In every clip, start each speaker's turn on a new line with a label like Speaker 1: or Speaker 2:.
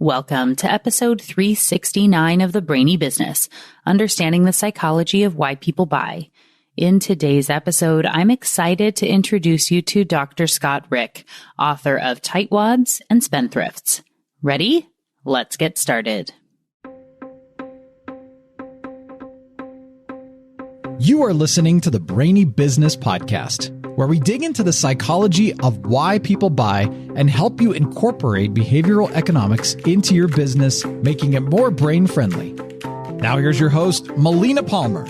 Speaker 1: Welcome to episode 369 of the Brainy Business, Understanding the Psychology of Why People Buy. In today's episode, I'm excited to introduce you to Dr. Scott Rick, author of Tightwads and Spendthrifts. Ready? Let's get started.
Speaker 2: You are listening to the Brainy Business Podcast, where we dig into the psychology of why people buy and help you incorporate behavioral economics into your business, making it more brain-friendly. Now here's your host, Melina Palmer.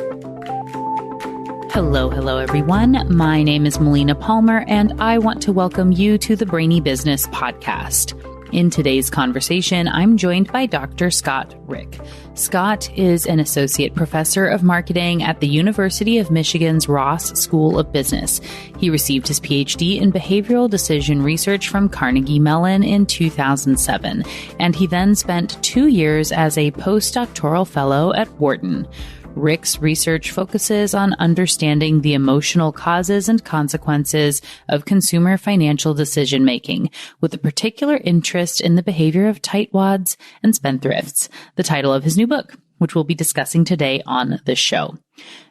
Speaker 1: Hello, everyone. My name is Melina Palmer, and I want to welcome you to the Brainy Business Podcast. In today's conversation, I'm joined by Dr. Scott Rick. Scott is an associate professor of marketing at the University of Michigan's Ross School of Business. He received his PhD in behavioral decision research from Carnegie Mellon in 2007, and he then spent 2 years as a postdoctoral fellow at Wharton. Rick's research focuses on understanding the emotional causes and consequences of consumer financial decision-making, with a particular interest in the behavior of tightwads and spendthrifts, the title of his new book, which we'll be discussing today on the show.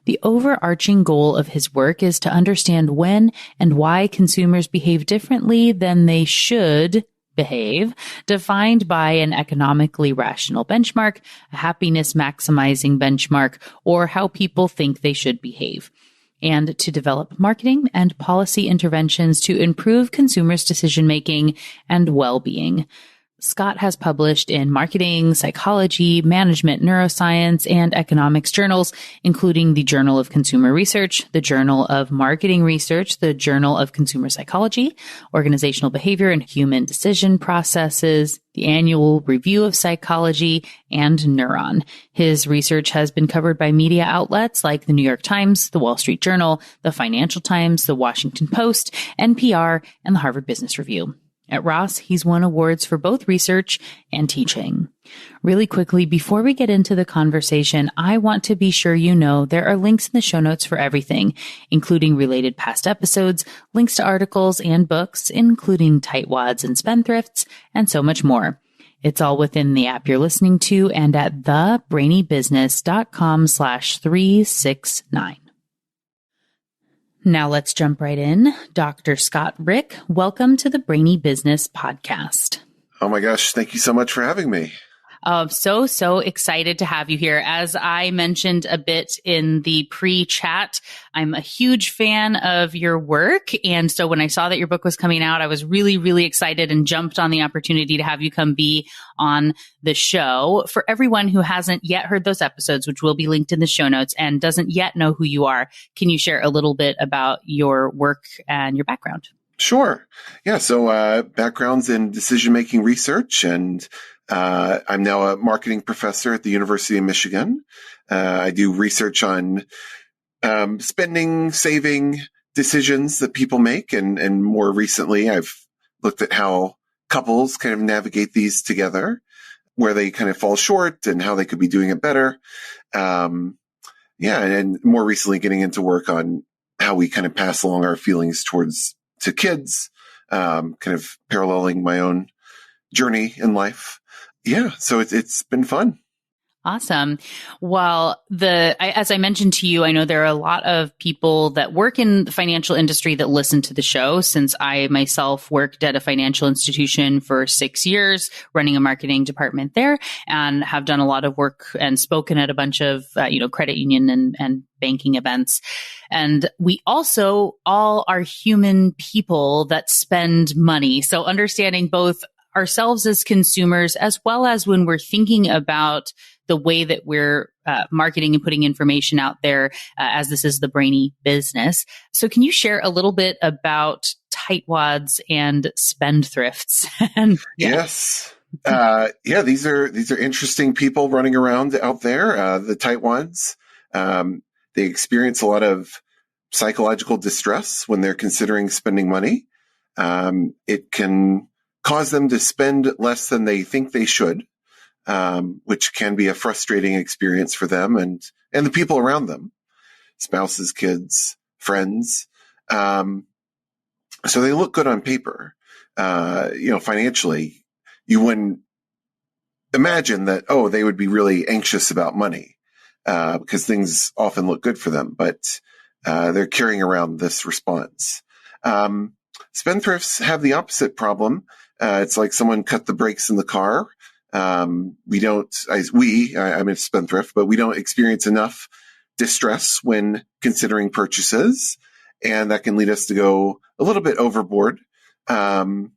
Speaker 1: The overarching goal of his work is to understand when and why consumers behave differently than they should behave, defined by an economically rational benchmark, a happiness maximizing benchmark, or how people think they should behave, and to develop marketing and policy interventions to improve consumers' decision-making and well-being. Scott has published in marketing, psychology, management, neuroscience, and economics journals, including the Journal of Consumer Research, the Journal of Marketing Research, the Journal of Consumer Psychology, Organizational Behavior and Human Decision Processes, the Annual Review of Psychology, and Neuron. His research has been covered by media outlets like the New York Times, the Wall Street Journal, the Financial Times, the Washington Post, NPR, and the Harvard Business Review. At Ross, he's won awards for both research and teaching. Really quickly, before we get into the conversation, I want to be sure you know there are links in the show notes for everything, including related past episodes, links to articles and books, including Tightwads and Spendthrifts, and so much more. It's all within the app you're listening to and at thebrainybusiness.com/369. Now let's jump right in. Dr. Scott Rick, welcome to the Brainy Business Podcast.
Speaker 3: Oh my gosh, thank you so much for having me.
Speaker 1: So excited to have you here. As I mentioned a bit in the pre-chat, I'm a huge fan of your work. And so when I saw that your book was coming out, I was really, really excited and jumped on the opportunity to have you come be on the show. For everyone who hasn't yet heard those episodes, which will be linked in the show notes and doesn't yet know who you are, can you share a little bit about your work and your background?
Speaker 3: Sure. Yeah. So backgrounds in decision-making research, and I'm now a marketing professor at the University of Michigan. I do research on spending, saving decisions that people make. And more recently, I've looked at how couples kind of navigate these together, where they kind of fall short and how they could be doing it better. And more recently getting into work on how we kind of pass along our feelings to kids, kind of paralleling my own journey in life. Yeah, so it's been fun.
Speaker 1: Awesome. Well, as I mentioned to you, I know there are a lot of people that work in the financial industry that listen to the show, since I myself worked at a financial institution for 6 years, running a marketing department there, and have done a lot of work and spoken at a bunch of, credit union and banking events. And we also all are human people that spend money. So understanding both ourselves as consumers, as well as when we're thinking about the way that we're marketing and putting information out there, as this is the Brainy Business. So can you share a little bit about tightwads and spendthrifts?
Speaker 3: Yes. These are interesting people running around out there. The tightwads, they experience a lot of psychological distress when they're considering spending money. It can cause them to spend less than they think they should, which can be a frustrating experience for them and the people around them, spouses, kids, friends. So they look good on paper. Financially, you wouldn't imagine that, oh, they would be really anxious about money, because things often look good for them, but they're carrying around this response. Spendthrifts have the opposite problem. It's like someone cut the brakes in the car. I'm a spendthrift, but we don't experience enough distress when considering purchases. And that can lead us to go a little bit overboard. And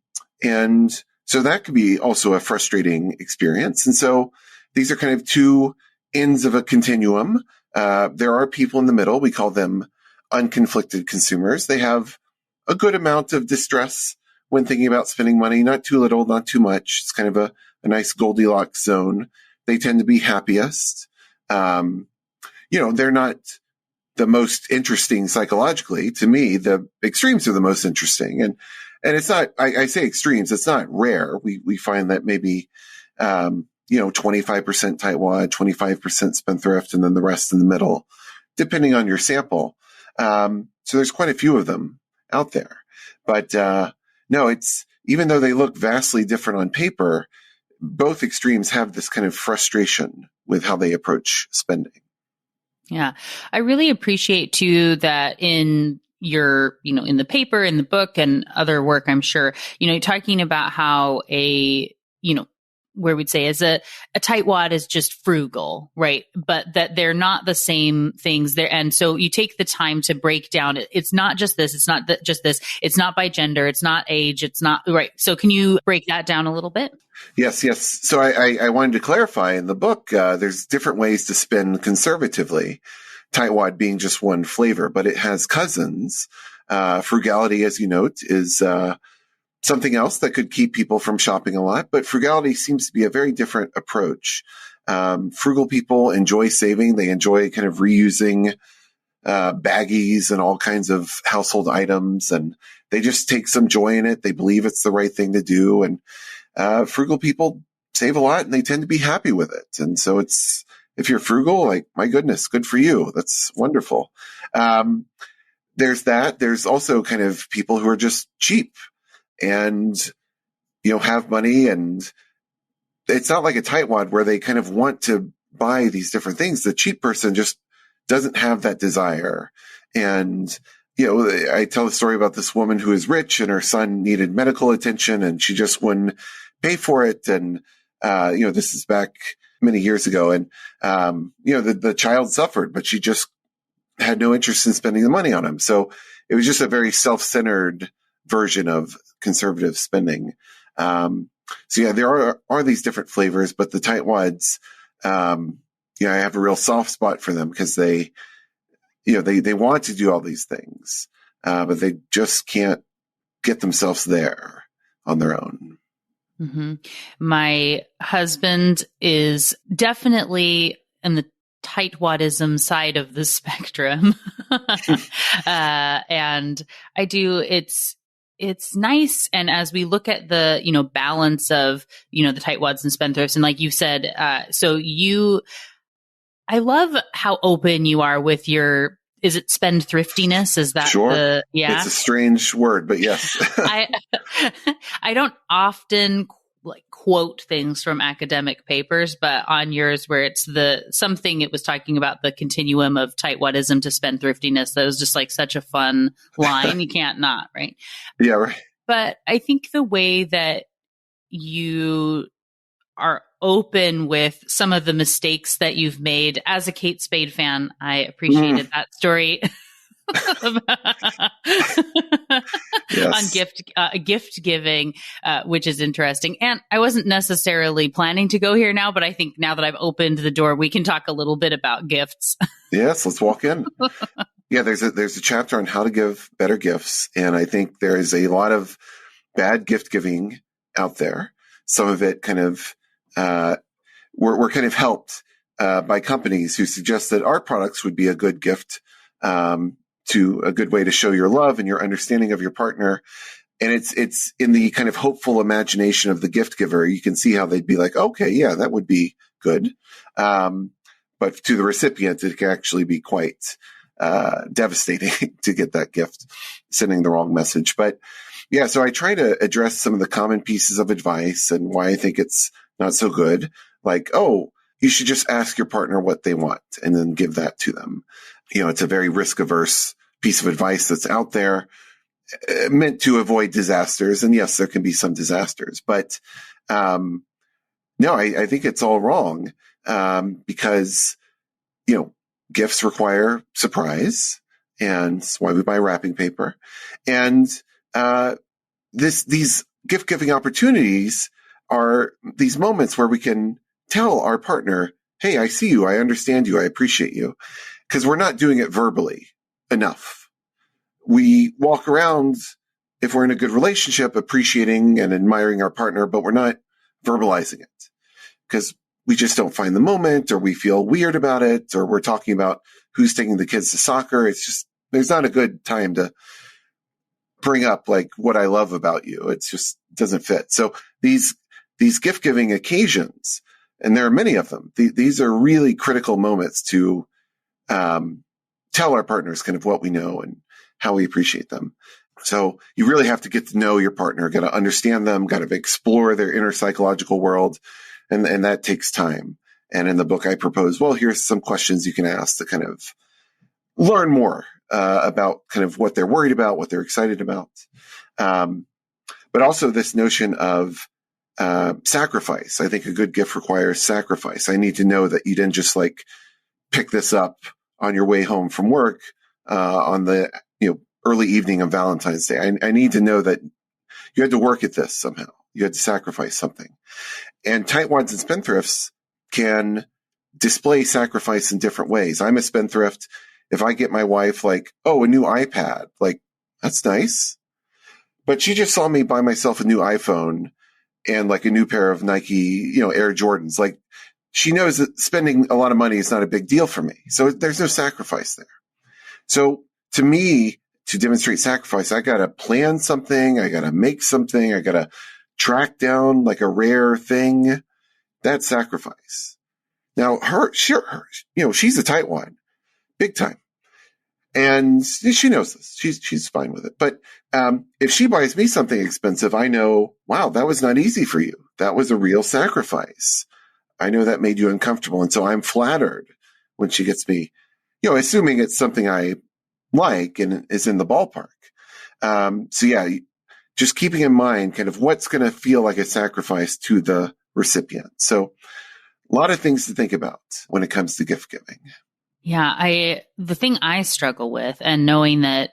Speaker 3: so that could be also a frustrating experience. And so these are kind of two ends of a continuum. There are people in the middle. We call them unconflicted consumers. They have a good amount of distress when thinking about spending money, not too little, not too much. It's kind of a nice Goldilocks zone. They tend to be happiest. They're not the most interesting psychologically. To me, the extremes are the most interesting. And it's not, I say extremes, it's not rare. We find that maybe, 25% tightwad, 25% spendthrift, and then the rest in the middle, depending on your sample. So there's quite a few of them out there. But, no, it's, even though they look vastly different on paper, both extremes have this kind of frustration with how they approach spending.
Speaker 1: Yeah. I really appreciate too that in your, in the paper, in the book and other work, I'm sure, talking about how where we'd say as a tightwad is just frugal, right? But that they're not the same things there. And so you take the time to break down. It's not just this. It's not just this. It's not by gender. It's not age. It's not right. So can you break that down a little bit?
Speaker 3: Yes. So I wanted to clarify in the book, there's different ways to spend conservatively, tightwad being just one flavor, but it has cousins. Frugality, as you note, is something else that could keep people from shopping a lot, but frugality seems to be a very different approach. Frugal people enjoy saving. They enjoy kind of reusing baggies and all kinds of household items, and they just take some joy in it. They believe it's the right thing to do. And frugal people save a lot and they tend to be happy with it. And so if you're frugal, like, my goodness, good for you. That's wonderful. There's that. There's also kind of people who are just cheap and, have money, and it's not like a tightwad where they kind of want to buy these different things. The cheap person just doesn't have that desire. And, I tell the story about this woman who is rich and her son needed medical attention and she just wouldn't pay for it. And, this is back many years ago. And, the child suffered, but she just had no interest in spending the money on him. So it was just a very self-centered version of conservative spending. There are these different flavors, but the tightwads, I have a real soft spot for them because they want to do all these things, but they just can't get themselves there on their own.
Speaker 1: Mm-hmm. My husband is definitely in the tightwadism side of the spectrum. And I do, it's nice. And as we look at the, balance of, the tightwads and spendthrifts, and like you said, I love how open you are with your, is it spendthriftiness? Is that
Speaker 3: sure?
Speaker 1: Yeah.
Speaker 3: It's a strange word, but yes.
Speaker 1: I don't often quote things from academic papers, but on yours where it's something it was talking about the continuum of tightwadism to spendthriftiness. That was just like such a fun line. You can't not, right?
Speaker 3: Yeah, right.
Speaker 1: But I think the way that you are open with some of the mistakes that you've made as a Kate Spade fan, I appreciated that story.
Speaker 3: Yes.
Speaker 1: On gift giving, which is interesting. And I wasn't necessarily planning to go here now, but I think now that I've opened the door, we can talk a little bit about gifts.
Speaker 3: Yes, let's walk in. Yeah, there's a chapter on how to give better gifts, and I think there is a lot of bad gift giving out there. Some of it kind of we're kind of helped by companies who suggest that our products would be a good gift, to a good way to show your love and your understanding of your partner. And it's in the kind of hopeful imagination of the gift giver. You can see how they'd be like, okay, yeah, that would be good. But to the recipient, it can actually be quite devastating to get that gift, sending the wrong message. But yeah, so I try to address some of the common pieces of advice and why I think it's not so good. Like, oh, you should just ask your partner what they want and then give that to them. It's a very risk averse piece of advice that's out there, meant to avoid disasters. And yes, there can be some disasters, but, no, I think it's all wrong, because, gifts require surprise, and that's why we buy wrapping paper. And, these gift giving opportunities are these moments where we can tell our partner, hey, I see you. I understand you. I appreciate you. Because we're not doing it verbally enough. We walk around, if we're in a good relationship, appreciating and admiring our partner, but we're not verbalizing it because we just don't find the moment, or we feel weird about it, or we're talking about who's taking the kids to soccer. It's just, there's not a good time to bring up like what I love about you. It's just doesn't fit. So these gift giving occasions, and there are many of them, these are really critical moments to tell our partners kind of what we know and how we appreciate them. So you really have to get to know your partner, got to understand them, got to explore their inner psychological world. And that takes time. And in the book, I propose, well, here's some questions you can ask to kind of learn more about kind of what they're worried about, what they're excited about. But also this notion of sacrifice. I think a good gift requires sacrifice. I need to know that you didn't just like pick this up on your way home from work on the early evening of Valentine's Day. I need to know that you had to work at this somehow. You had to sacrifice something. And Tightwads and Spendthrifts can display sacrifice in different ways. I'm a spendthrift. If I get my wife like, oh, a new iPad, like that's nice. But she just saw me buy myself a new iPhone and like a new pair of Nike, Air Jordans. Like she knows that spending a lot of money is not a big deal for me. So there's no sacrifice there. So to me, to demonstrate sacrifice, I got to plan something. I got to make something. I got to track down like a rare thing. That's sacrifice. Now she's a tightwad, big time. And she knows this. She's fine with it. But, if she buys me something expensive, I know, wow, that was not easy for you. That was a real sacrifice. I know that made you uncomfortable. And so I'm flattered when she gets me, assuming it's something I like and is in the ballpark. So yeah, just keeping in mind kind of what's going to feel like a sacrifice to the recipient. So a lot of things to think about when it comes to gift giving.
Speaker 1: Yeah, the thing I struggle with, and knowing that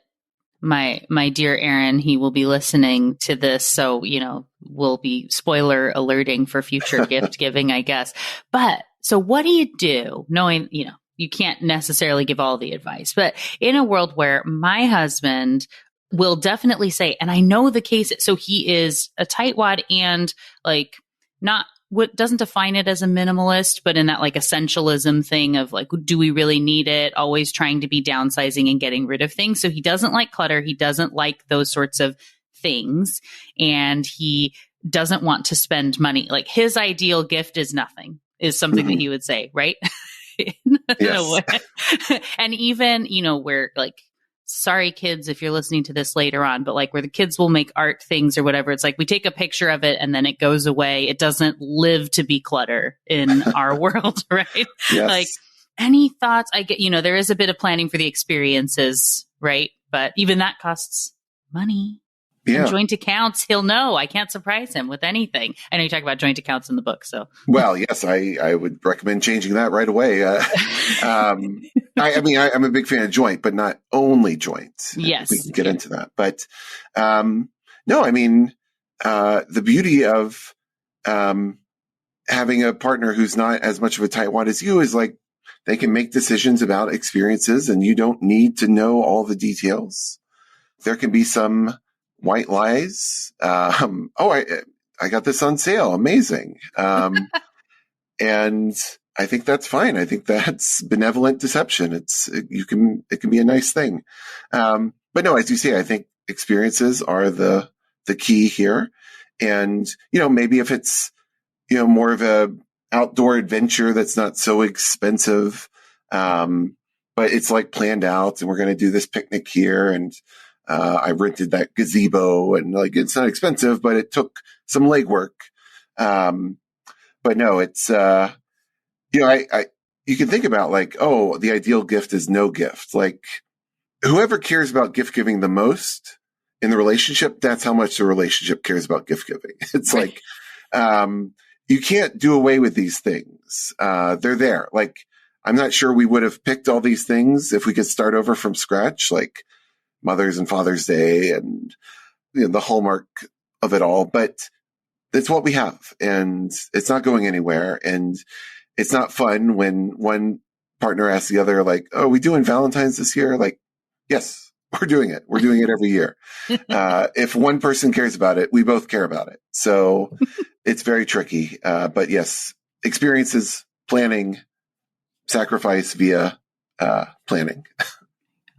Speaker 1: my dear Aaron, he will be listening to this, so we'll be spoiler alerting for future gift giving, I guess. But so what do you do knowing, you can't necessarily give all the advice, but in a world where my husband will definitely say, and I know the case, so he is a tightwad and like not what doesn't define it as a minimalist, but in that like essentialism thing of like, do we really need it? Always trying to be downsizing and getting rid of things. So he doesn't like clutter. He doesn't like those sorts of things. And he doesn't want to spend money. Like his ideal gift is nothing, is something that he would say, right?
Speaker 3: Yes.
Speaker 1: And even, where like, sorry kids, if you're listening to this later on, but like where the kids will make art things or whatever, it's like we take a picture of it and then it goes away. It doesn't live to be clutter in our world, right?
Speaker 3: Yes.
Speaker 1: Like any thoughts? I get, there is a bit of planning for the experiences, right? But even that costs money.
Speaker 3: Yeah.
Speaker 1: And joint accounts, he'll know. I can't surprise him with anything. I know you talk about joint accounts in the book, so.
Speaker 3: Well, yes, I would recommend changing that right away. I'm a big fan of joint, but not only joint.
Speaker 1: Yes.
Speaker 3: We can get into that. But, no, the beauty of, having a partner who's not as much of a tightwad as you is like, they can make decisions about experiences and you don't need to know all the details. There can be some white lies. I got this on sale. Amazing. And I think that's fine. I think that's benevolent deception. It can be a nice thing. But no, as you say, I think experiences are the key here. And, maybe if it's, more of a outdoor adventure that's not so expensive, but it's like planned out and we're going to do this picnic here. And, I rented that gazebo and like, it's not expensive, but it took some legwork. but no, it's, you can think about like, oh, the ideal gift is no gift. Like whoever cares about gift giving the most in the relationship, that's how much the relationship cares about gift giving. It's
Speaker 1: Right.
Speaker 3: like, you can't do away with these things. They're there. Like, I'm not sure we would have picked all these things if we could start over from scratch, like Mother's and Father's Day and the hallmark of it all. But it's what we have, and it's not going anywhere. And it's not fun when one partner asks the other, like, "Oh, are we doing Valentine's this year?" Like, yes, we're doing it. We're doing it every year. If one person cares about it, we both care about it. So it's very tricky. But yes, experiences, planning, sacrifice via planning.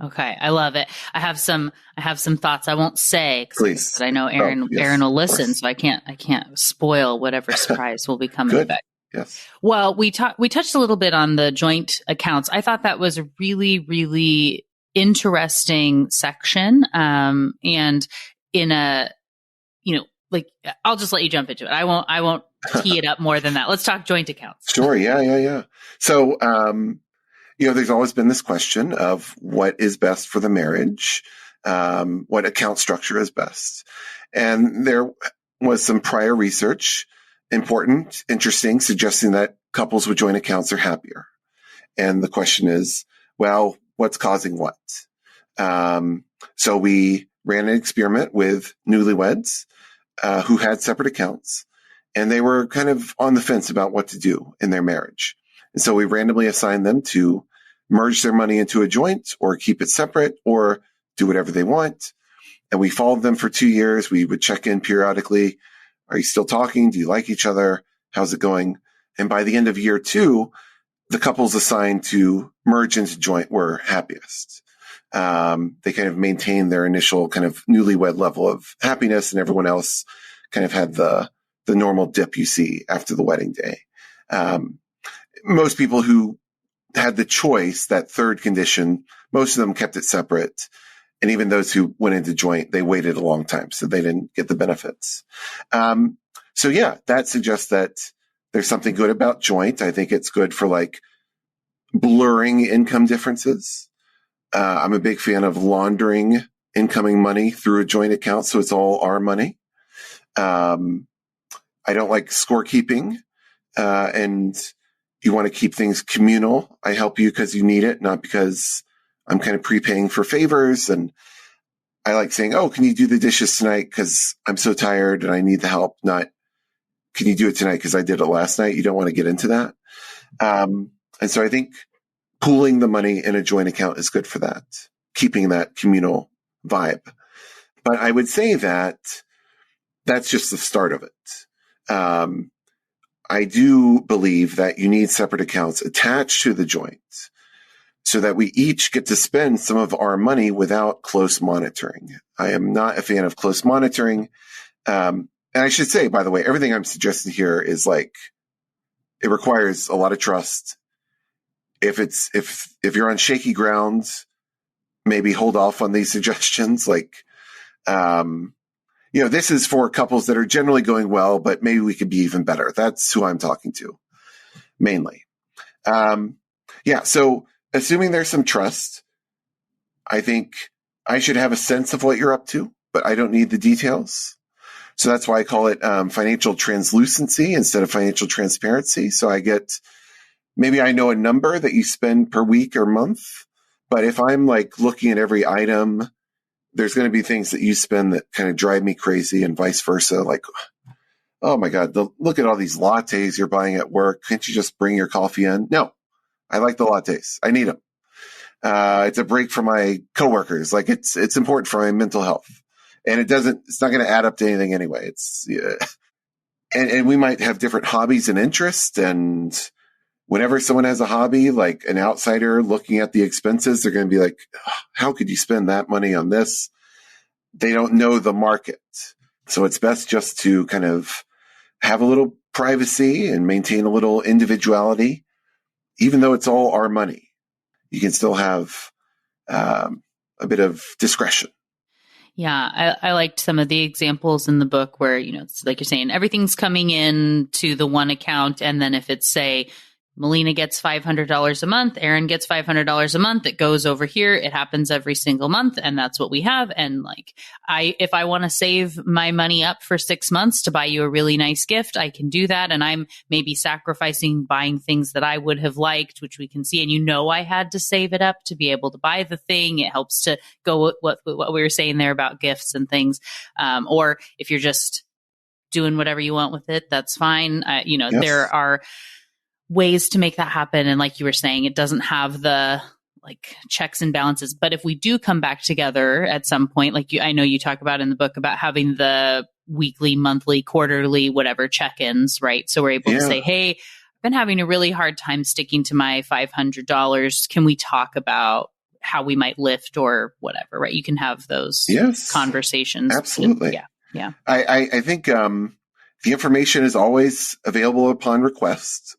Speaker 1: Okay, I love it. I have some thoughts I won't say
Speaker 3: Please.
Speaker 1: because I know Aaron
Speaker 3: Yes,
Speaker 1: Aaron will listen, so I can't spoil whatever surprise will be coming.
Speaker 3: Good.
Speaker 1: Back.
Speaker 3: Yes.
Speaker 1: Well, we touched a little bit on the joint accounts. I thought that was a really, really interesting section. And in a, like, I'll just let you jump into it. I won't tee it up more than that. Let's talk joint accounts.
Speaker 3: Sure. Yeah. So, there's always been this question of what is best for the marriage, what account structure is best. And there was some prior research, important, interesting, suggesting that couples with joint accounts are happier. And the question is, well, what's causing what? So we ran an experiment with newlyweds who had separate accounts, and they were kind of on the fence about what to do in their marriage. And so we randomly assigned them to merge their money into a joint or keep it separate or do whatever they want. And we followed them for 2 years. We would check in periodically. Are you still talking? Do you like each other? How's it going? And by the end of year 2, the couples assigned to merge into joint were happiest. They kind of maintained their initial kind of newlywed level of happiness, and everyone else kind of had the normal dip you see after the wedding day. Most people who had the choice, that third condition, most of them kept it separate. And even those who went into joint, they waited a long time, so they didn't get the benefits. So yeah, that suggests that there's something good about joint. I think it's good for like blurring income differences. I'm a big fan of laundering incoming money through a joint account, so it's all our money. I don't like scorekeeping, and you want to keep things communal. I help you because you need it, not because I'm kind of prepaying for favors. And I like saying, oh, can you do the dishes tonight? Because I'm so tired and I need the help. Not, can you do it tonight? Because I did it last night. You don't want to get into that. And so I think pooling the money in a joint account is good for that, keeping that communal vibe. But I would say that that's just the start of it. I do believe that you need separate accounts attached to the joint so that we each get to spend some of our money without close monitoring. I am not a fan of close monitoring. And I should say, by the way, everything I'm suggesting here is like, it requires a lot of trust. If you're on shaky ground, maybe hold off on these suggestions. Like, this is for couples that are generally going well, but maybe we could be even better. That's who I'm talking to mainly. So assuming there's some trust, I think I should have a sense of what you're up to, but I don't need the details. So that's why I call it financial translucency instead of financial transparency. So maybe I know a number that you spend per week or month, but if I'm like looking at every item, there's going to be things that you spend that kind of drive me crazy and vice versa. Like, oh my God, look at all these lattes you're buying at work. Can't you just bring your coffee in? No, I like the lattes. I need them. It's a break for my coworkers. Like it's important for my mental health, and it's not going to add up to anything anyway. And we might have different hobbies and interests. And whenever someone has a hobby, like an outsider looking at the expenses, they're going to be like, how could you spend that money on this? They don't know the market. So it's best just to kind of have a little privacy and maintain a little individuality. Even though it's all our money, you can still have a bit of discretion.
Speaker 1: Yeah, I liked some of the examples in the book where, it's like you're saying, everything's coming in to the one account. And then if it's, say, Melina gets $500 a month, Aaron gets $500 a month, it goes over here. It happens every single month. And that's what we have. And like, if I want to save my money up for 6 months to buy you a really nice gift, I can do that. And I'm maybe sacrificing buying things that I would have liked, which we can see. And I had to save it up to be able to buy the thing. It helps to go with what we were saying there about gifts and things. Or if you're just doing whatever you want with it, that's fine.
Speaker 3: Yes.
Speaker 1: There are ways to make that happen. And like you were saying, it doesn't have the like checks and balances. But if we do come back together at some point, like I know you talk about in the book about having the weekly, monthly, quarterly, whatever check-ins, right? So we're able to say, hey, I've been having a really hard time sticking to my $500. Can we talk about how we might lift or whatever, right? You can have those conversations.
Speaker 3: Absolutely.
Speaker 1: Yeah.
Speaker 3: I think the information is always available upon request.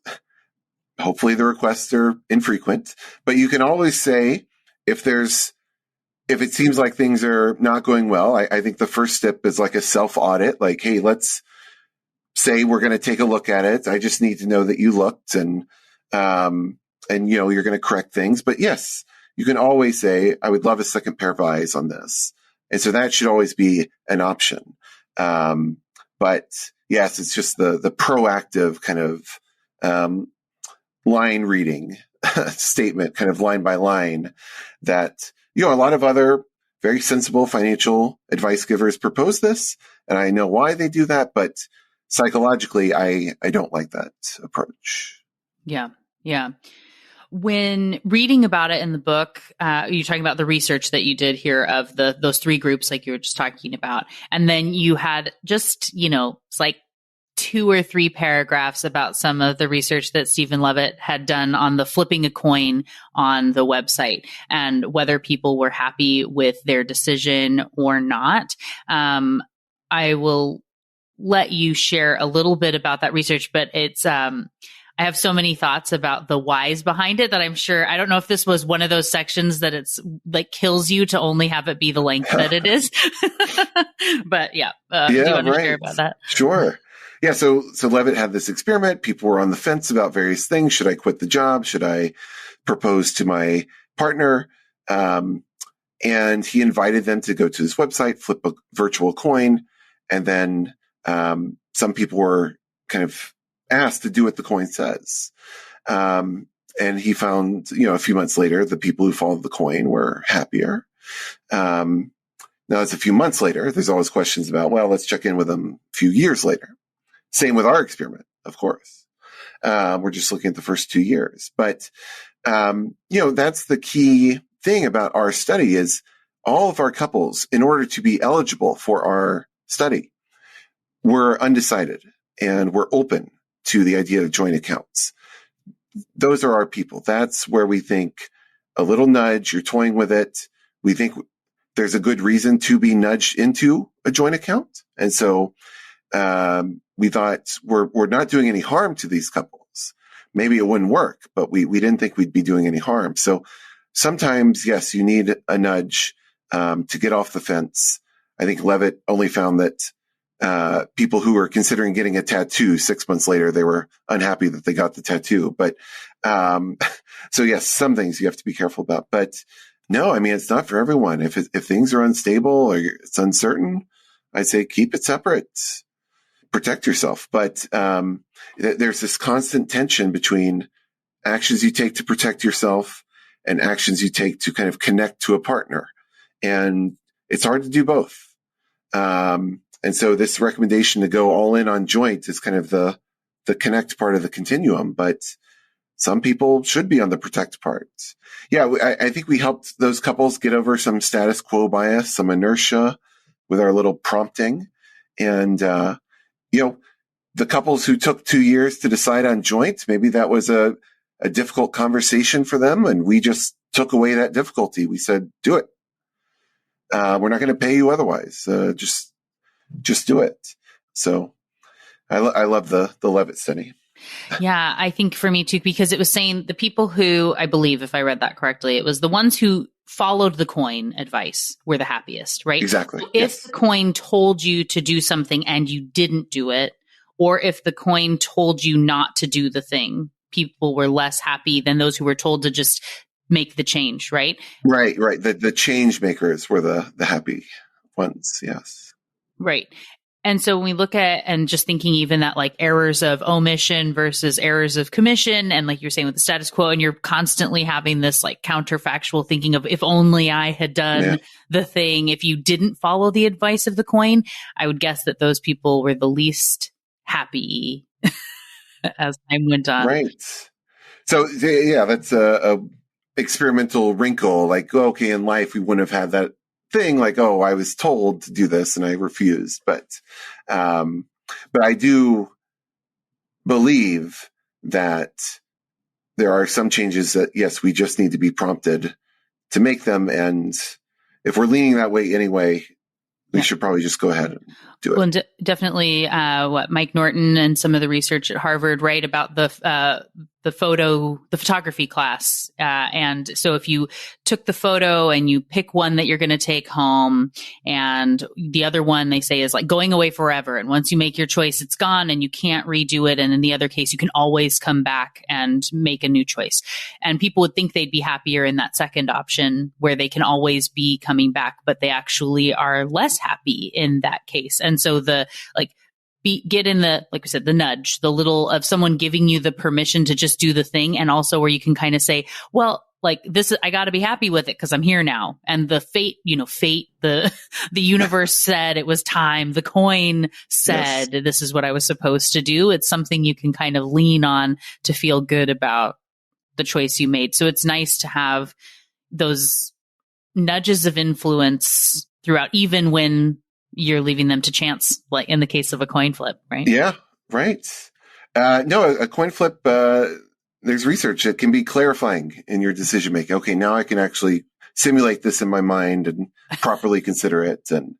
Speaker 3: Hopefully the requests are infrequent, but you can always say if it seems like things are not going well, I think the first step is like a self-audit, like, hey, let's say we're going to take a look at it. I just need to know that you looked and you're going to correct things. But yes, you can always say, I would love a second pair of eyes on this. And so that should always be an option. But yes, it's just the proactive kind of, line reading statement, kind of line by line, that, a lot of other very sensible financial advice givers propose this. And I know why they do that, but psychologically, I don't like that approach.
Speaker 1: Yeah. Yeah. When reading about it in the book, you're talking about the research that you did here of those 3 groups, like you were just talking about. And then you had just, it's like 2 or 3 paragraphs about some of the research that Stephen Levitt had done on the flipping a coin on the website and whether people were happy with their decision or not. I will let you share a little bit about that research, but it's, I have so many thoughts about the whys behind it that I'm sure, I don't know if this was one of those sections that it's like kills you to only have it be the length that it is. But yeah. Do you want to share about that?
Speaker 3: Sure. Yeah. So Levitt had this experiment. People were on the fence about various things. Should I quit the job? Should I propose to my partner? And he invited them to go to his website, flip a virtual coin. And then, some people were kind of asked to do what the coin says. And he found, a few months later, the people who followed the coin were happier. Now it's a few months later. There's always questions about, well, let's check in with them a few years later. Same with our experiment, of course. We're just looking at the first 2 years. But, that's the key thing about our study is all of our couples, in order to be eligible for our study, were undecided and we're open to the idea of joint accounts. Those are our people. That's where we think a little nudge, you're toying with it. We think there's a good reason to be nudged into a joint account. And so, we thought we're not doing any harm to these couples. Maybe it wouldn't work, but we didn't think we'd be doing any harm. So sometimes, yes, you need a nudge, to get off the fence. I think Levitt only found that, people who were considering getting a tattoo 6 months later, they were unhappy that they got the tattoo. But, so yes, some things you have to be careful about, but no, I mean, it's not for everyone. If things are unstable or it's uncertain, I'd say keep it separate. Protect yourself. But there's this constant tension between actions you take to protect yourself and actions you take to kind of connect to a partner. And it's hard to do both. And so this recommendation to go all in on joint is kind of the connect part of the continuum. But some people should be on the protect part. Yeah, I think we helped those couples get over some status quo bias, some inertia with our little prompting. And, the couples who took 2 years to decide on joint, maybe that was a difficult conversation for them. And we just took away that difficulty. We said, do it. We're not going to pay you otherwise. Just do it. So I love the Levitt study.
Speaker 1: Yeah, I think for me too, because it was saying the people who, I believe, if I read that correctly, it was the ones who followed the coin advice were the happiest, right?
Speaker 3: Exactly.
Speaker 1: So if the coin told you to do something and you didn't do it, or if the coin told you not to do the thing, people were less happy than those who were told to just make the change, right?
Speaker 3: Right. The change makers were the happy ones. Yes.
Speaker 1: Right. And so when we look at, and just thinking even that like errors of omission versus errors of commission, and like you're saying with the status quo, and you're constantly having this like counterfactual thinking of if only I had done the thing, if you didn't follow the advice of the coin, I would guess that those people were the least happy as time went on.
Speaker 3: Right. So yeah, that's a experimental wrinkle. Like, okay, in life, we wouldn't have had that thing like, oh, I was told to do this and I refused. But I do believe that there are some changes that, yes, we just need to be prompted to make them. And if we're leaning that way anyway, we should probably just go ahead and do it.
Speaker 1: Well, and definitely Mike Norton and some of the research at Harvard, right, about the photography class. And so if you took the photo and you pick one that you're going to take home, and the other one they say is like going away forever. And once you make your choice, it's gone and you can't redo it. And in the other case, you can always come back and make a new choice. And people would think they'd be happier in that second option where they can always be coming back, but they actually are less happy in that case. And so get in the, like we said, the nudge, the little of someone giving you the permission to just do the thing. And also where you can kind of say, well, like this, I got to be happy with it because I'm here now. And the fate, the universe said it was time. The coin said, this is what I was supposed to do. It's something you can kind of lean on to feel good about the choice you made. So it's nice to have those nudges of influence throughout, even when you're leaving them to chance, like in the case of a coin flip, right?
Speaker 3: Yeah, right. No, a coin flip, there's research that can be clarifying in your decision making. Okay, now I can actually simulate this in my mind and properly consider it. And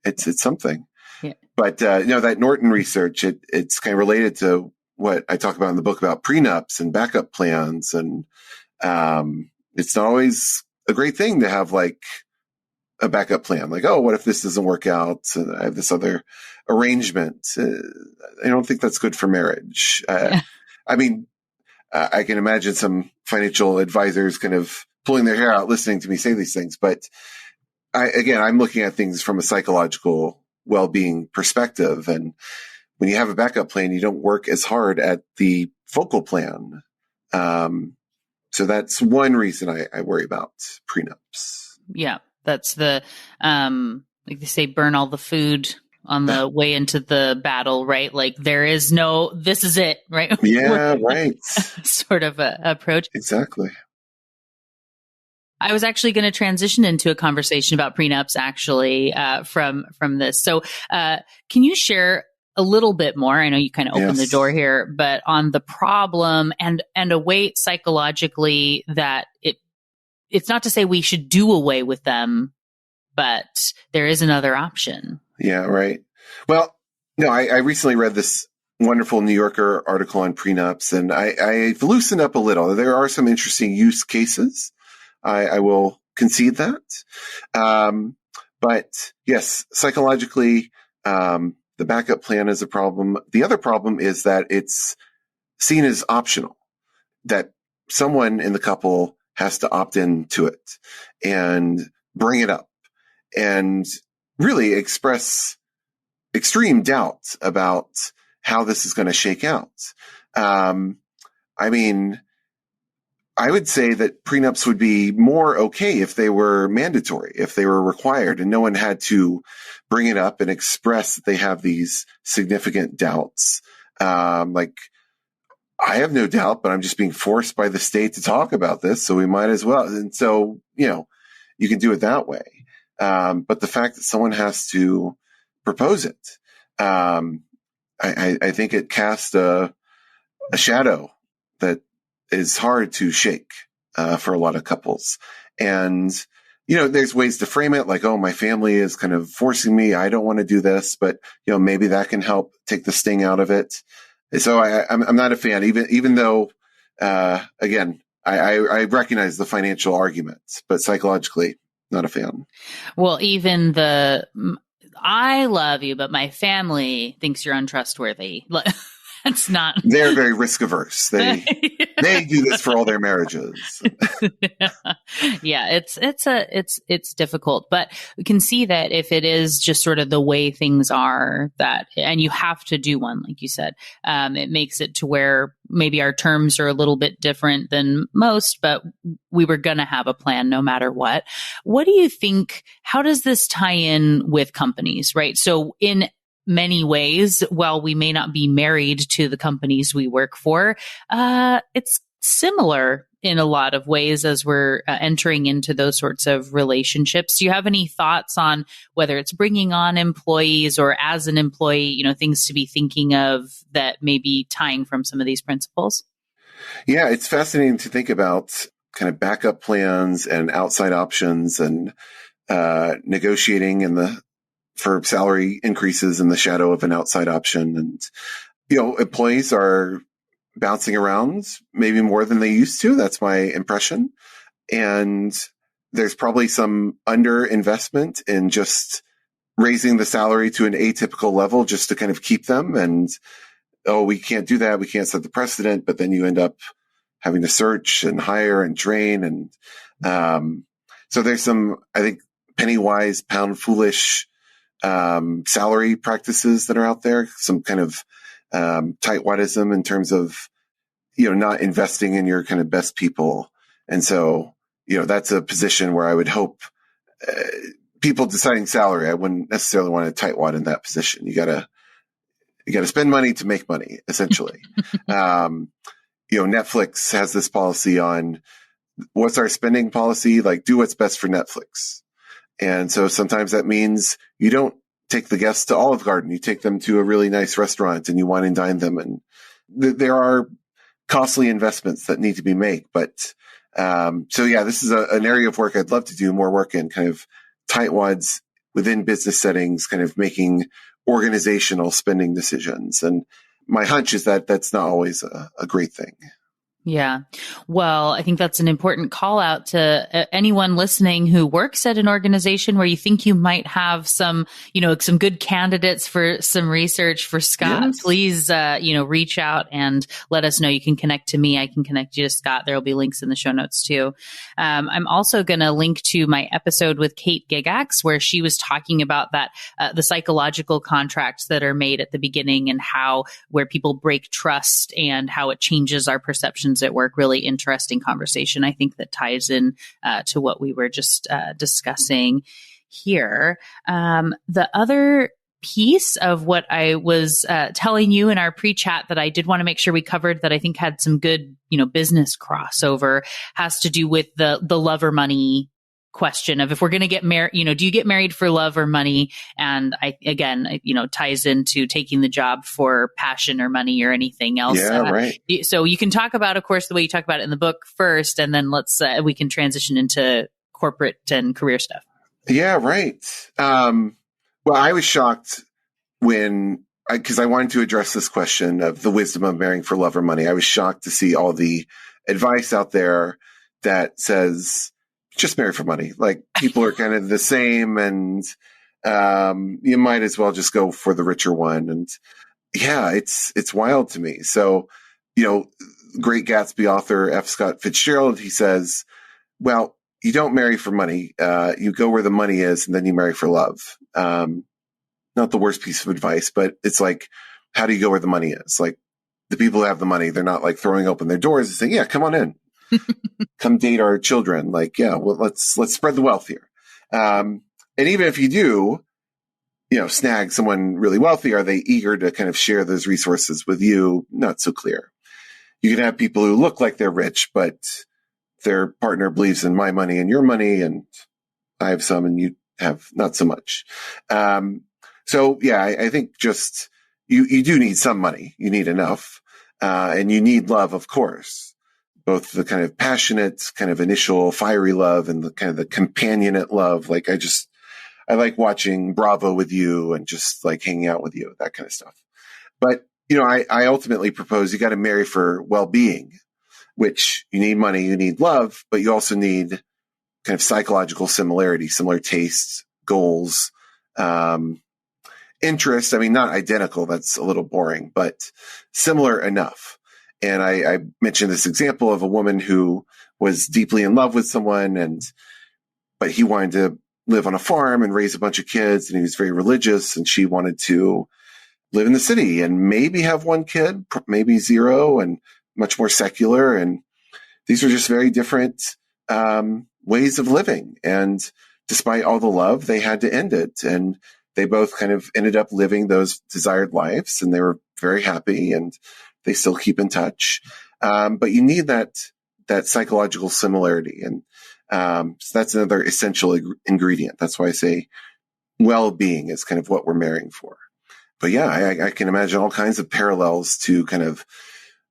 Speaker 3: it's something. Yeah. But that Norton research, it's kind of related to what I talk about in the book about prenups and backup plans. And it's not always a great thing to have like a backup plan. Like, oh, what if this doesn't work out? And I have this other arrangement. I don't think that's good for marriage. I mean, I can imagine some financial advisors kind of pulling their hair out listening to me say these things. But I'm looking at things from a psychological well-being perspective. And when you have a backup plan, you don't work as hard at the focal plan. So that's one reason I worry about prenups.
Speaker 1: Yeah. That's the, like they say, burn all the food on the way into the battle, right? Like there is no, this is it, right?
Speaker 3: Yeah, right.
Speaker 1: Sort of a approach.
Speaker 3: Exactly.
Speaker 1: I was actually going to transition into a conversation about prenups actually, from this. So, can you share a little bit more? I know you kind of opened the door here, but on the problem and a way psychologically that it's not to say we should do away with them, but there is another option.
Speaker 3: Yeah, right. Well, no, I recently read this wonderful New Yorker article on prenups, and I've loosened up a little. There are some interesting use cases. I will concede that. But yes, psychologically, the backup plan is a problem. The other problem is that it's seen as optional, that someone in the couple has to opt into it and bring it up and really express extreme doubt about how this is going to shake out. I mean, I would say that prenups would be more okay if they were mandatory, if they were required and no one had to bring it up and express that they have these significant doubts. Like, I have no doubt, but I'm just being forced by the state to talk about this, so we might as well. And so, you can do it that way. But the fact that someone has to propose it, I think it casts a shadow that is hard to shake for a lot of couples. And, there's ways to frame it like, oh, my family is kind of forcing me. I don't want to do this, but, maybe that can help take the sting out of it. So I'm not a fan, even though, again, I recognize the financial arguments, but psychologically, not a fan.
Speaker 1: Well, even I love you, but my family thinks you're untrustworthy. That's not.
Speaker 3: They're very risk averse. They do this for all their marriages.
Speaker 1: Yeah, it's difficult, but we can see that if it is just sort of the way things are, and you have to do one, like you said, it makes it to where maybe our terms are a little bit different than most, but we were going to have a plan no matter what. What do you think? How does this tie in with companies, right? So in many ways, while we may not be married to the companies we work for, it's similar in a lot of ways as we're entering into those sorts of relationships. Do you have any thoughts on whether it's bringing on employees or as an employee, things to be thinking of that may be tying from some of these principles?
Speaker 3: Yeah, it's fascinating to think about kind of backup plans and outside options and negotiating for salary increases in the shadow of an outside option. And, employees are bouncing around maybe more than they used to. That's my impression. And there's probably some underinvestment in just raising the salary to an atypical level just to kind of keep them. And, we can't do that. We can't set the precedent, but then you end up having to search and hire and train. And, so there's some, I think, penny wise, pound foolish salary practices that are out there, some kind of tightwadism in terms of, not investing in your kind of best people. And so, that's a position where I would hope people deciding salary, I wouldn't necessarily want a tightwad in that position. You gotta spend money to make money, essentially. Netflix has this policy on what's our spending policy, like do what's best for Netflix. And so sometimes that means you don't take the guests to Olive Garden. You take them to a really nice restaurant and you wine and dine them. And there are costly investments that need to be made. But this is an area of work I'd love to do more work in, kind of tightwads within business settings, kind of making organizational spending decisions. And my hunch is that that's not always a great thing.
Speaker 1: Yeah. Well, I think that's an important call out to anyone listening who works at an organization where you think you might have some good candidates for some research for Scott. Yes. Please, reach out and let us know. You can connect to me. I can connect you to Scott. There will be links in the show notes too. I'm also going to link to my episode with Kate Gigax, where she was talking about that, the psychological contracts that are made at the beginning and where people break trust and how it changes our perceptions at work. Really interesting conversation. I think that ties in to what we were just discussing here. The other piece of what I was telling you in our pre-chat that I did want to make sure we covered that I think had some good, business crossover has to do with the love or money question of if we're going to get married, do you get married for love or money? And ties into taking the job for passion or money or anything else.
Speaker 3: Yeah, right.
Speaker 1: So you can talk about, of course, the way you talk about it in the book first, and then we can transition into corporate and career stuff.
Speaker 3: Yeah, right. Well, I was shocked because I wanted to address this question of the wisdom of marrying for love or money. I was shocked to see all the advice out there that says, just marry for money. Like people are kind of the same and, you might as well just go for the richer one. And yeah, it's wild to me. So, great Gatsby author, F. Scott Fitzgerald, he says, well, you don't marry for money. You go where the money is and then you marry for love. Not the worst piece of advice, but it's like, how do you go where the money is? Like the people who have the money, they're not like throwing open their doors and saying, yeah, come on in. Come date our children. Like, yeah, well, let's spread the wealth here. And even if you do, snag someone really wealthy, are they eager to kind of share those resources with you? Not so clear. You can have people who look like they're rich, but their partner believes in my money and your money, and I have some and you have not so much. So yeah, I think just you do need some money. You need enough. And you need love, of course. Both the kind of passionate, kind of initial fiery love and the kind of the companionate love. Like I like watching Bravo with you and just like hanging out with you, that kind of stuff. But, I ultimately propose you got to marry for well-being. which you need money, you need love, but you also need kind of psychological similarity, similar tastes, goals, interests. I mean, not identical. That's a little boring, but similar enough. And I mentioned this example of a woman who was deeply in love with someone, but he wanted to live on a farm and raise a bunch of kids, and he was very religious, and she wanted to live in the city and maybe have one kid, maybe zero, and much more secular. And these were just very different ways of living. And despite all the love, they had to end it. And they both kind of ended up living those desired lives, and they were very happy, and they still keep in touch. But you need that psychological similarity. And so that's another essential ingredient. That's why I say well-being is kind of what we're marrying for. But yeah, I can imagine all kinds of parallels to kind of,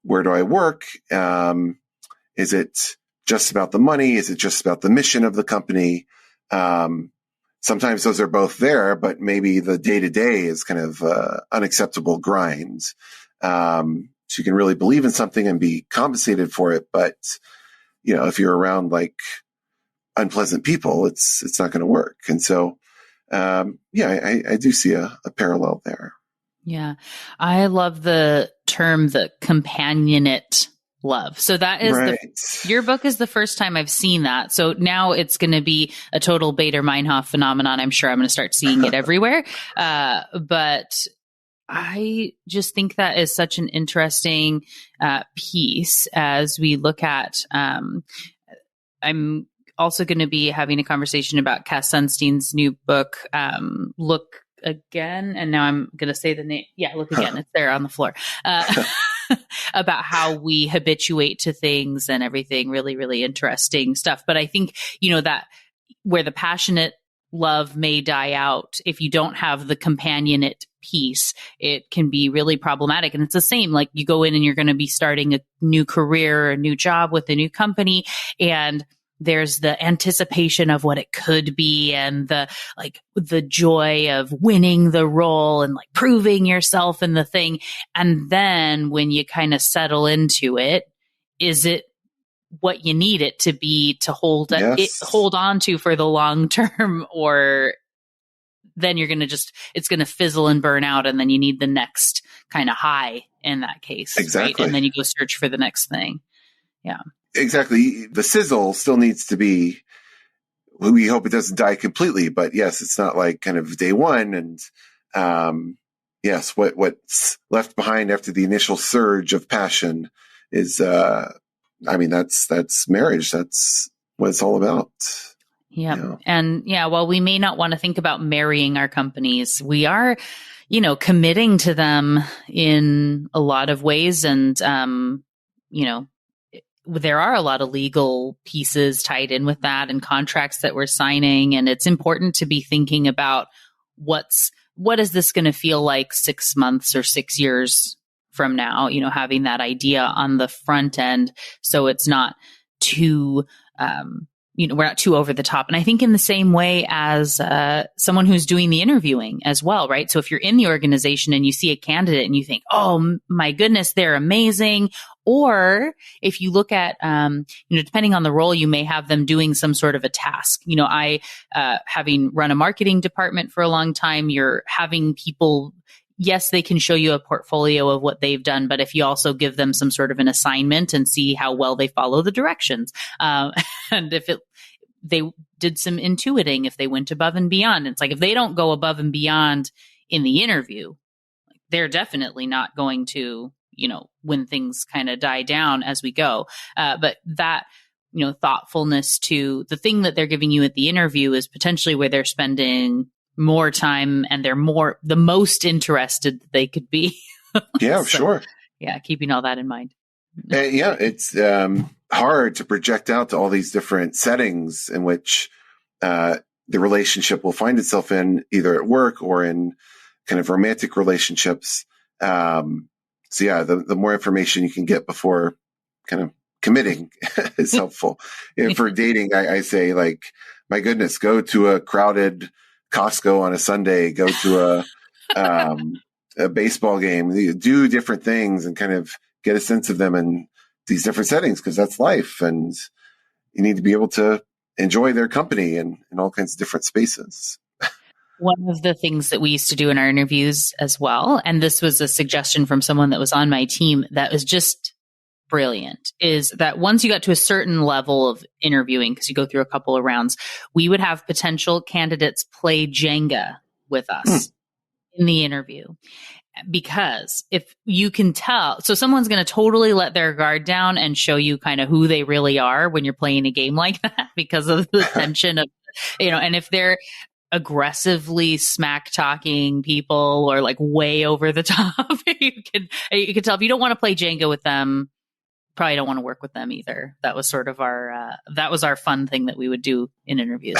Speaker 3: where do I work? Is it just about the money? Is it just about the mission of the company? Sometimes those are both there, but maybe the day-to-day is kind of unacceptable grind. So you can really believe in something and be compensated for it. But, if you're around like unpleasant people, it's not going to work. And so, I do see a parallel there.
Speaker 1: Yeah. I love the term, the companionate love. So that is
Speaker 3: right.
Speaker 1: Your book is the first time I've seen that. So now it's going to be a total Bader-Meinhof phenomenon. I'm sure I'm going to start seeing it everywhere. But I just think that is such an interesting piece as we look at, I'm also going to be having a conversation about Cass Sunstein's new book, Look Again. And now I'm going to say the name. Yeah, Look Again. It's there on the floor. About how we habituate to things and everything. Really, really interesting stuff. But I think, that where the passionate love may die out, if you don't have the companionate piece, it can be really problematic. And it's the same, like you go in and you're going to be starting a new career, a new job with a new company, and there's the anticipation of what it could be and the joy of winning the role and like proving yourself in the thing. And then when you kind of settle into it, is it what you need it to be to hold on to for the long term, or then you're going to it's going to fizzle and burn out, and then you need the next kind of high in that case.
Speaker 3: Exactly.
Speaker 1: Right? And then you go search for the next thing. Yeah.
Speaker 3: Exactly. The sizzle still needs to be, we hope it doesn't die completely, but yes, it's not like kind of day one. And, yes, what's left behind after the initial surge of passion is, that's marriage. That's what it's all about.
Speaker 1: Yeah. And while we may not want to think about marrying our companies, we are, committing to them in a lot of ways. And, there are a lot of legal pieces tied in with that and contracts that we're signing. And it's important to be thinking about what is this going to feel like 6 months or 6 years from now, having that idea on the front end. So it's not too, we're not too over the top. And I think in the same way as someone who's doing the interviewing as well, right? So if you're in the organization and you see a candidate and you think, oh my goodness, they're amazing. Or if you look at, depending on the role, you may have them doing some sort of a task. I, having run a marketing department for a long time, you're having people, yes, they can show you a portfolio of what they've done, but if you also give them some sort of an assignment and see how well they follow the directions, and if they did some intuiting, if they went above and beyond, it's like if they don't go above and beyond in the interview, they're definitely not going to, when things kind of die down as we go. But that, thoughtfulness to the thing that they're giving you at the interview is potentially where they're spending more time and they're the most interested that they could be.
Speaker 3: Yeah, so, sure.
Speaker 1: Yeah. Keeping all that in mind.
Speaker 3: It's hard to project out to all these different settings in which the relationship will find itself in, either at work or in kind of romantic relationships. The more information you can get before kind of committing is helpful. For dating, I say, like, my goodness, go to a crowded Costco on a Sunday, go to a baseball game, do different things and kind of get a sense of them and these different settings because that's life. And you need to be able to enjoy their company in all kinds of different spaces.
Speaker 1: One of the things that we used to do in our interviews as well, and this was a suggestion from someone that was on my team that was just brilliant, is that once you got to a certain level of interviewing, because you go through a couple of rounds, we would have potential candidates play Jenga with us in the interview. Because if you can tell, so someone's going to totally let their guard down and show you kind of who they really are when you're playing a game like that because of the tension of, and if they're aggressively smack talking people or like way over the top, you can tell. If you don't want to play Jenga with them, probably don't want to work with them either. That was sort of our fun thing that we would do in interviews.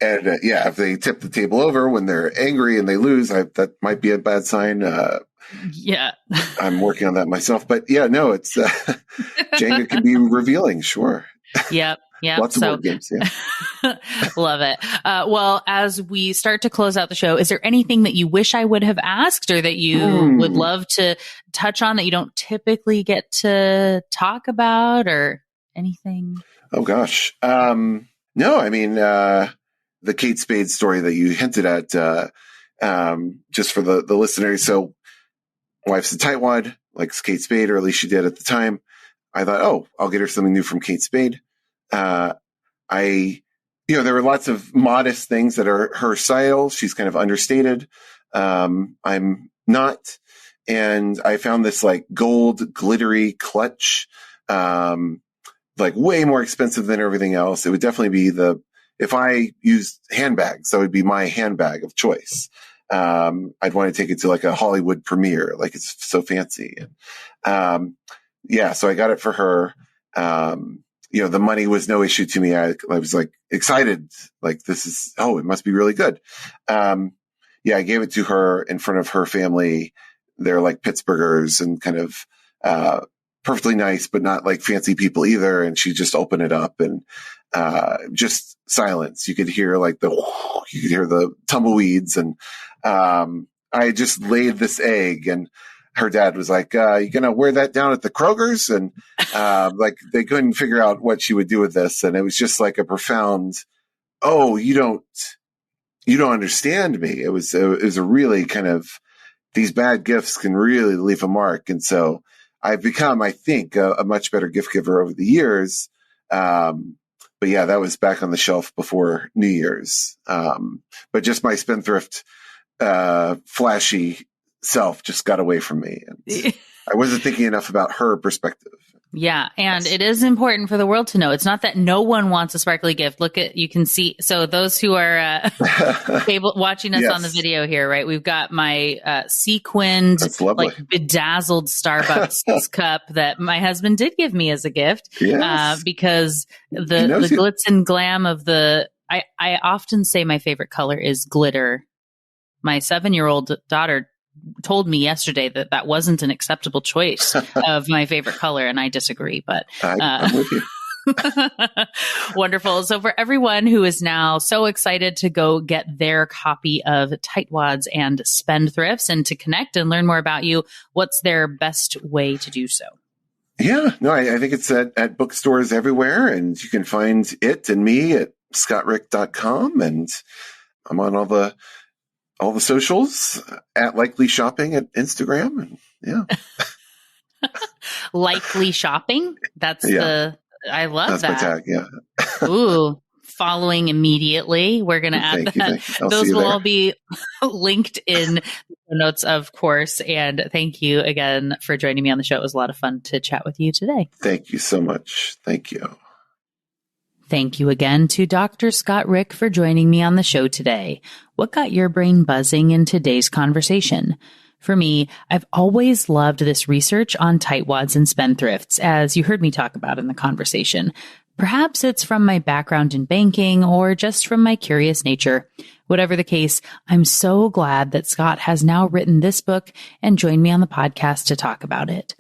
Speaker 3: And if they tip the table over when they're angry and they lose, that might be a bad sign. I'm working on that myself, but it's Jenga can be revealing. Sure.
Speaker 1: Yep. Yeah.
Speaker 3: Lots of board games. Yeah.
Speaker 1: Love it. Well, as we start to close out the show, is there anything that you wish I would have asked or that you would love to touch on that you don't typically get to talk about or anything?
Speaker 3: Oh gosh. No, I mean, the Kate Spade story that you hinted at, just for the listeners. So wife's a tightwad, likes Kate Spade, or at least she did at the time. I thought, I'll get her something new from Kate Spade. There were lots of modest things that are her style. She's kind of understated. I'm not. And I found this like gold glittery clutch, like way more expensive than everything else. It would definitely be if I used handbags, that would be my handbag of choice. I'd want to take it to like a Hollywood premiere, like it's so fancy. So I got it for her. The money was no issue to me. I was like excited, like it must be really good. I gave it to her in front of her family. They're like Pittsburghers and kind of, perfectly nice, but not like fancy people either. And she just opened it up and, just silence. You could hear the tumbleweeds. And, I just laid this egg and her dad was like, you going to wear that down at the Kroger's? And, like they couldn't figure out what she would do with this. And it was just like a profound, you don't understand me. It was a really kind of, these bad gifts can really leave a mark. And so I've become, I think, a much better gift giver over the years. But that was back on the shelf before New Year's. But just my spendthrift, flashy self just got away from me. And I wasn't thinking enough about her perspective.
Speaker 1: Yeah. And it is important for the world to know. It's not that no one wants a sparkly gift. You can see. So those who are watching us on the video here, right? We've got my sequined, like bedazzled Starbucks cup that my husband did give me as a gift. Yes. Because the glitz and glam of I often say my favorite color is glitter. My 7-year-old daughter told me yesterday that wasn't an acceptable choice of my favorite color, and I disagree, but
Speaker 3: I'm with you.
Speaker 1: Wonderful. So for everyone who is now so excited to go get their copy of Tightwads and Spendthrifts and to connect and learn more about you, what's their best way to do so?
Speaker 3: I think it's at bookstores everywhere, and you can find it and me at scottrick.com, and I'm on all the socials at Likely Shopping at Instagram. And
Speaker 1: Likely Shopping. That's I love
Speaker 3: that's
Speaker 1: that.
Speaker 3: My tag. Yeah.
Speaker 1: Ooh, following immediately. We're going to add that. Those will all be linked in the notes, of course. And thank you again for joining me on the show. It was a lot of fun to chat with you today.
Speaker 3: Thank you so much. Thank you.
Speaker 1: Thank you again to Dr. Scott Rick for joining me on the show today. What got your brain buzzing in today's conversation? For me, I've always loved this research on tightwads and spendthrifts, as you heard me talk about in the conversation. Perhaps it's from my background in banking or just from my curious nature. Whatever the case, I'm so glad that Scott has now written this book and joined me on the podcast to talk about it.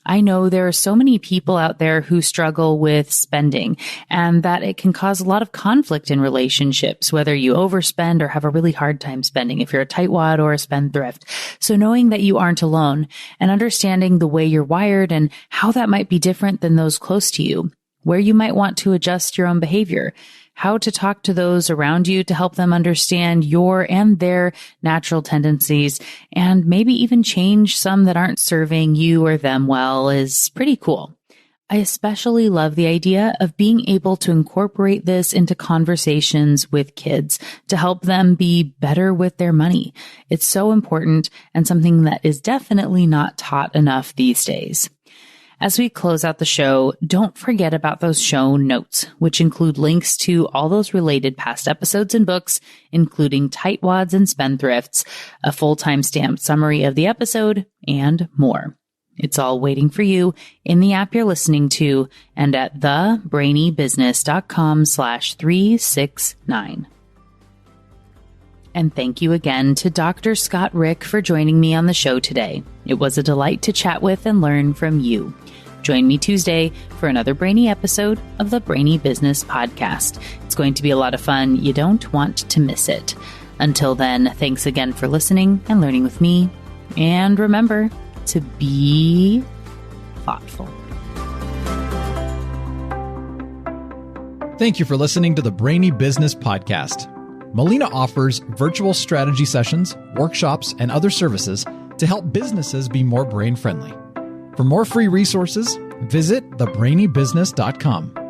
Speaker 1: I know there are so many people out there who struggle with spending and that it can cause a lot of conflict in relationships, whether you overspend or have a really hard time spending, if you're a tightwad or a spendthrift. So knowing that you aren't alone and understanding the way you're wired and how that might be different than those close to you, where you might want to adjust your own behavior, how to talk to those around you to help them understand your and their natural tendencies, and maybe even change some that aren't serving you or them well is pretty cool. I especially love the idea of being able to incorporate this into conversations with kids to help them be better with their money. It's so important and something that is definitely not taught enough these days. As we close out the show, don't forget about those show notes, which include links to all those related past episodes and books, including Tightwads and Spendthrifts, a full timestamp summary of the episode, and more. It's all waiting for you in the app you're listening to and at thebrainybusiness.com/369. And thank you again to Dr. Scott Rick for joining me on the show today. It was a delight to chat with and learn from you. Join me Tuesday for another Brainy episode of the Brainy Business Podcast. It's going to be a lot of fun. You don't want to miss it. Until then, thanks again for listening and learning with me. And remember to be thoughtful.
Speaker 2: Thank you for listening to the Brainy Business Podcast. Molina offers virtual strategy sessions, workshops, and other services to help businesses be more brain-friendly. For more free resources, visit thebrainybusiness.com.